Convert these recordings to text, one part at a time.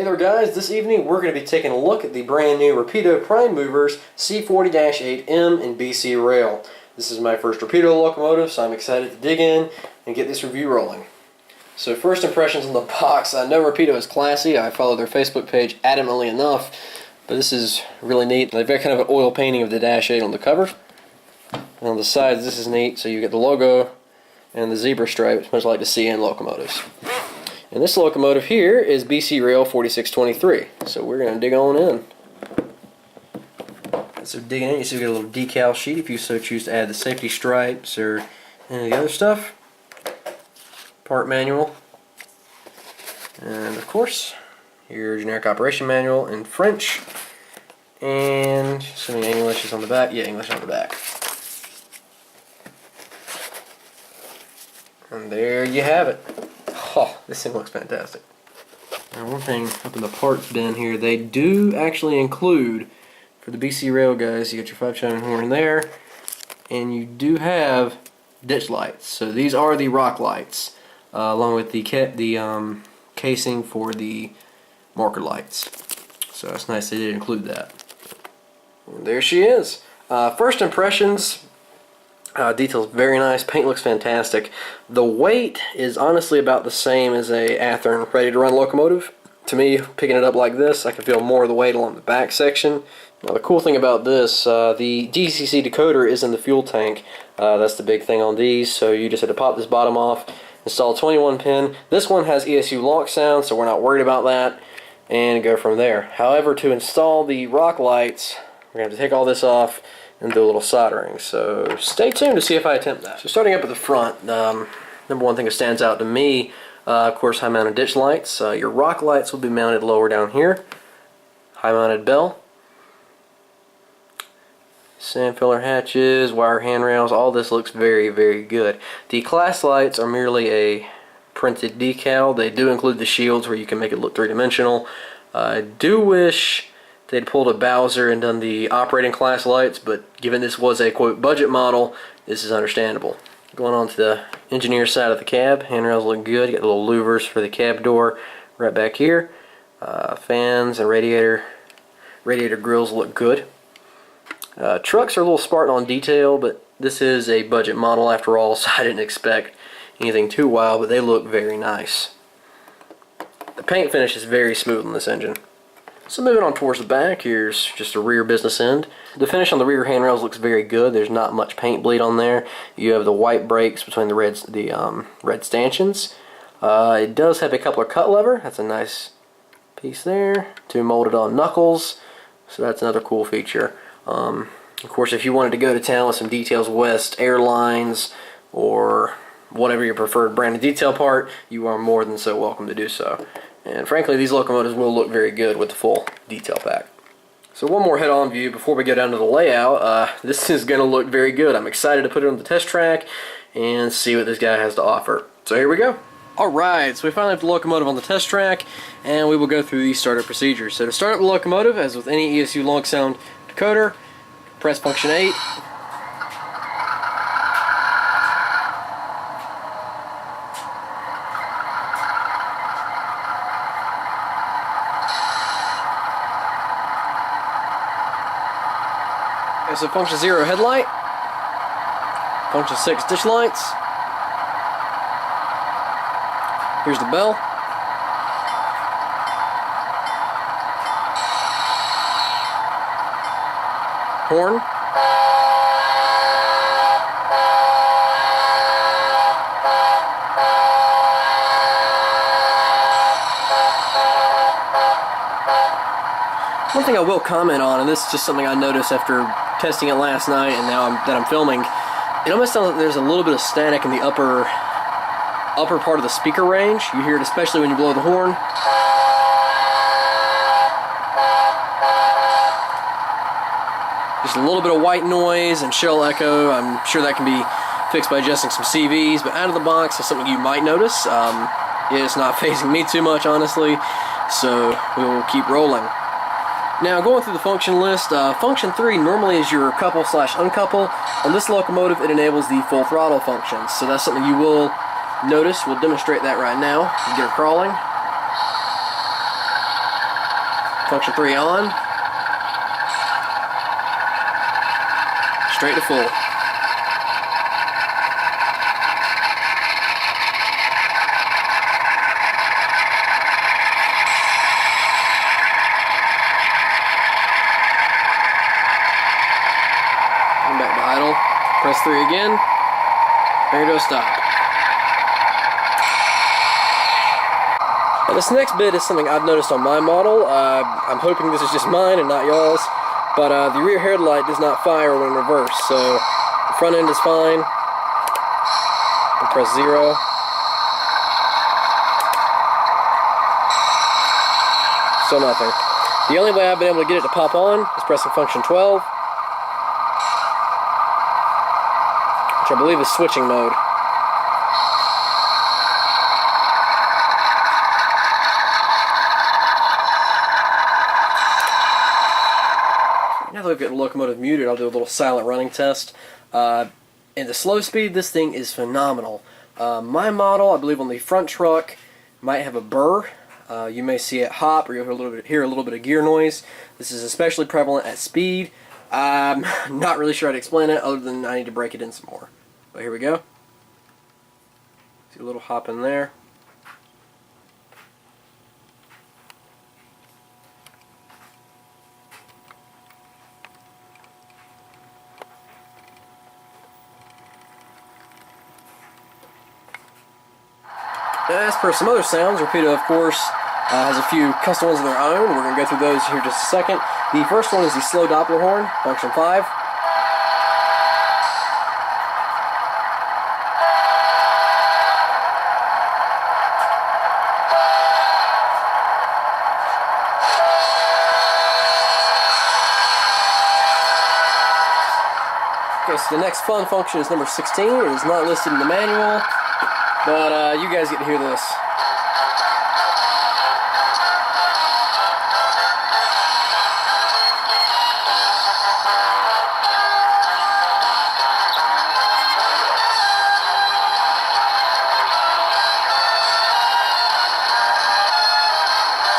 Hey there guys, this evening we're going to be taking a look at the brand new Rapido Prime Movers C40-8M and BC Rail. This is my first Rapido locomotive, so I'm excited to dig in and get this review rolling. So first impressions on the box. I know Rapido is classy, I follow their Facebook page adamantly enough, but this is really neat. They've got kind of an oil painting of the Dash 8 on the cover. And on the sides this is neat, so you get the logo and the zebra stripes, much like the CN locomotives. And this locomotive here is BC Rail 4623. So we're going to dig on in. So digging in, you see we got a little decal sheet if you so choose to add the safety stripes or any of the other stuff. Part manual. And of course, your generic operation manual in French. And assuming English is on the back. Yeah, English on the back. And there you have it. Oh, this thing looks fantastic. Now one thing up in the parts bin here, they do actually include, for the BC Rail guys, you got your 5-channel horn there, and you do have ditch lights. So these are the rock lights, along with the casing for the marker lights. So it's nice they did include that. And there she is. First impressions. Detail's very nice, paint looks fantastic. The weight is honestly about the same as a Athearn ready to run locomotive. To me, picking it up like this, I can feel more of the weight along the back section. Now the cool thing about this, the Dcc Decoder is in the fuel tank. That's the big thing on these, so you just have to pop this bottom off, install a 21 pin. This one has ESU Loksound, so we're not worried about that, and go from there. However, to install the rock lights, we're going to have to take all this off and do a little soldering, so stay tuned to see if I attempt that. So starting up at the front, number one thing that stands out to me, of course, high mounted ditch lights. Your rock lights will be mounted lower down here. High mounted bell, sand filler hatches, wire handrails, all this looks very, very good. The class lights are merely a printed decal. They do include the shields where you can make it look three-dimensional. I do wish they'd pulled a Bowser and done the operating class lights, but given this was a quote budget model, this is understandable. Going on to the engineer side of the cab, handrails look good. You got the little louvers for the cab door right back here. Fans and radiator grills look good. Trucks are a little spartan on detail, but this is a budget model after all, so I didn't expect anything too wild, but they look very nice. The paint finish is very smooth on this engine. So moving on towards the back, here's just a rear business end. The finish on the rear handrails looks very good. There's not much paint bleed on there. You have the white brakes between the red stanchions. It does have a coupler cut lever. That's a nice piece there. 2 molded on knuckles. So that's another cool feature. Of course, if you wanted to go to town with some Details West Airlines or whatever your preferred brand of detail part, you are more than so welcome to do so. And frankly, these locomotives will look very good with the full detail pack. So one more head-on view before we go down to the layout. This is going to look very good. I'm excited to put it on the test track and see what this guy has to offer. So here we go. Alright, so we finally have the locomotive on the test track, and we will go through the startup procedures. So to start up the locomotive, as with any ESU Loksound decoder, press function 8. So function 0 headlight, function 6 ditch lights, here's the bell, horn, one thing I will comment on, and this is just something I noticed after testing it last night and now that I'm filming, it almost sounds like there's a little bit of static in the upper part of the speaker range. You hear it especially when you blow the horn. Just a little bit of white noise and shell echo. I'm sure that can be fixed by adjusting some CVs, but out of the box is something you might notice. It's not phasing me too much, honestly, so we will keep rolling. Now, going through the function list, function 3 normally is your couple/uncouple. On this locomotive, it enables the full throttle function, so that's something you will notice. We'll demonstrate that right now. You get her crawling. Function 3 on. Straight to full. Back to idle. Press 3 again. There goes stop. Now this next bit is something I've noticed on my model. I'm hoping this is just mine and not y'all's, but the rear headlight does not fire when in reverse, so the front end is fine. And press 0. Still nothing. The only way I've been able to get it to pop on is pressing function 12. Which I believe is switching mode. Now that we've got the locomotive muted, I'll do a little silent running test. In the slow speed, this thing is phenomenal. My model, I believe on the front truck, might have a burr. You may see it hop, or you'll hear a little bit of gear noise. This is especially prevalent at speed. I'm not really sure how to explain it, other than I need to break it in some more. But here we go. See a little hop in there. As per some other sounds, Rapido, of course, has a few custom ones of their own. We're going to go through those here in just a second. The first one is the slow Doppler horn, function 5. Okay, so the next fun function is number 16. It is not listed in the manual, but you guys get to hear this.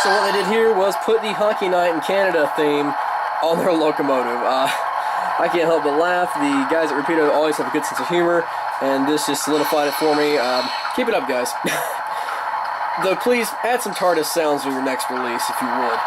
So what they did here was put the Hockey Night in Canada theme on their locomotive. I can't help but laugh. The guys at Rapido always have a good sense of humor, and this just solidified it for me. Keep it up, guys. Though please add some TARDIS sounds in your next release, if you would.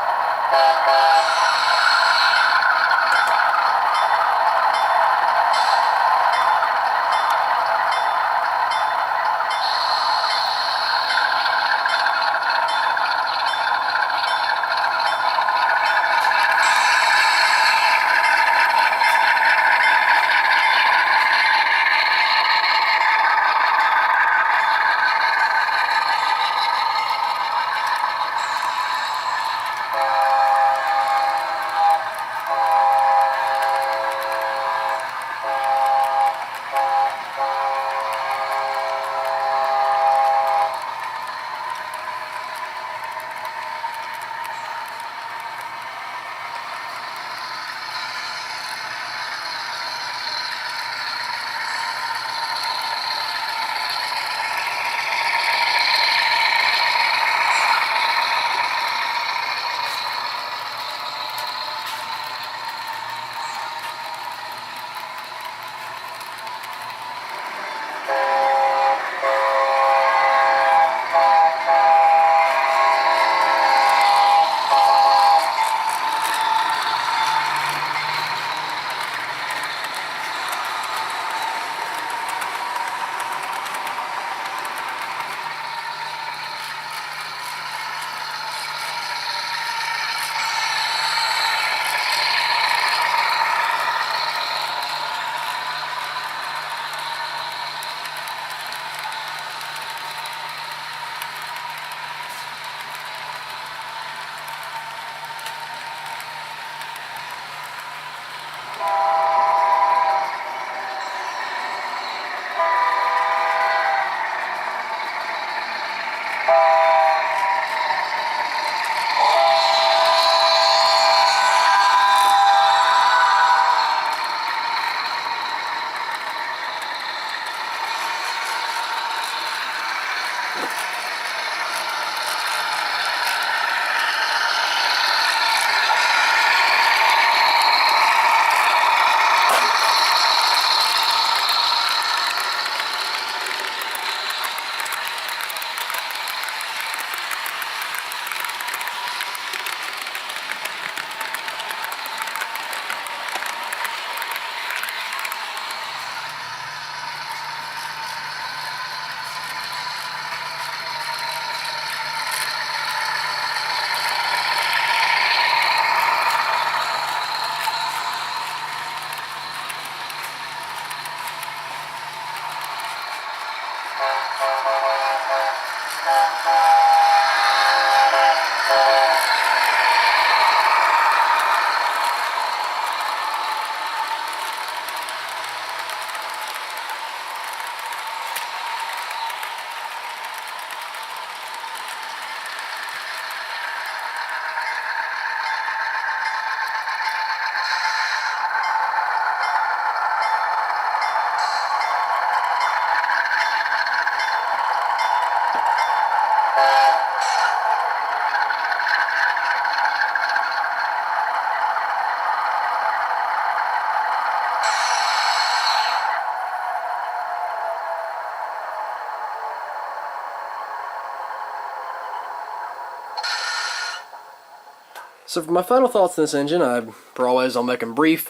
So for my final thoughts on this engine, for always I'll make them brief.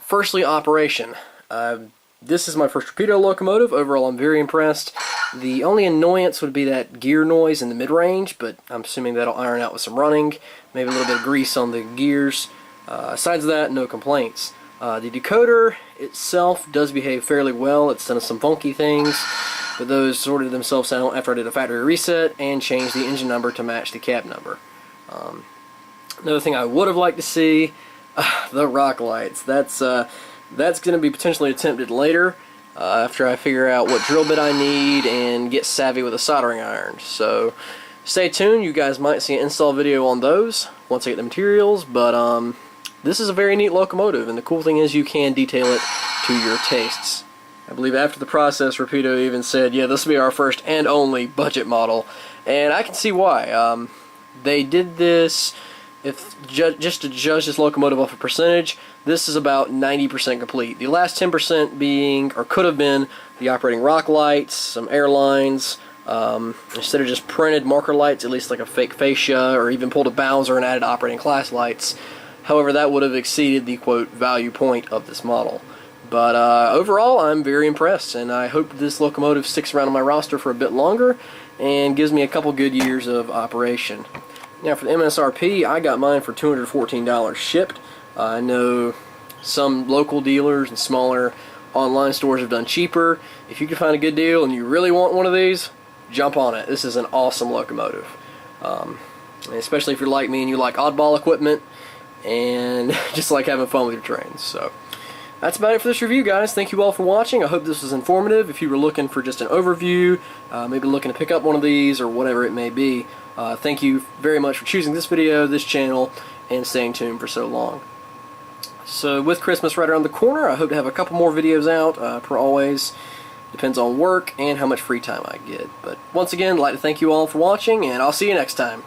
Firstly, operation. This is my first Rapido locomotive. Overall, I'm very impressed. The only annoyance would be that gear noise in the mid-range, but I'm assuming that'll iron out with some running. Maybe a little bit of grease on the gears. Besides that, no complaints. The decoder itself does behave fairly well. It's done some funky things, but those sorted themselves out after I did a factory reset and changed the engine number to match the cab number. Another thing I would have liked to see, the rock lights. That's going to be potentially attempted later after I figure out what drill bit I need and get savvy with a soldering iron. So stay tuned. You guys might see an install video on those once I get the materials, but this is a very neat locomotive, and the cool thing is you can detail it to your tastes. I believe after the process, Rapido even said, yeah, this will be our first and only budget model, and I can see why. They did this, just to judge this locomotive off a percentage, this is about 90% complete. The last 10% being, or could have been, the operating rock lights, some air lines, instead of just printed marker lights, at least like a fake fascia, or even pulled a Bowser and added operating class lights. However, that would have exceeded the, quote, value point of this model. But overall, I'm very impressed, and I hope this locomotive sticks around on my roster for a bit longer and gives me a couple good years of operation. Now for the MSRP, I got mine for $214 shipped. I know some local dealers and smaller online stores have done cheaper. If you can find a good deal and you really want one of these, jump on it. This is an awesome locomotive. Especially if you're like me and you like oddball equipment and just like having fun with your trains. So that's about it for this review, guys. Thank you all for watching. I hope this was informative. If you were looking for just an overview, maybe looking to pick up one of these or whatever it may be, thank you very much for choosing this video, this channel, and staying tuned for so long. So with Christmas right around the corner, I hope to have a couple more videos out, per always. Depends on work and how much free time I get. But once again, I'd like to thank you all for watching, and I'll see you next time.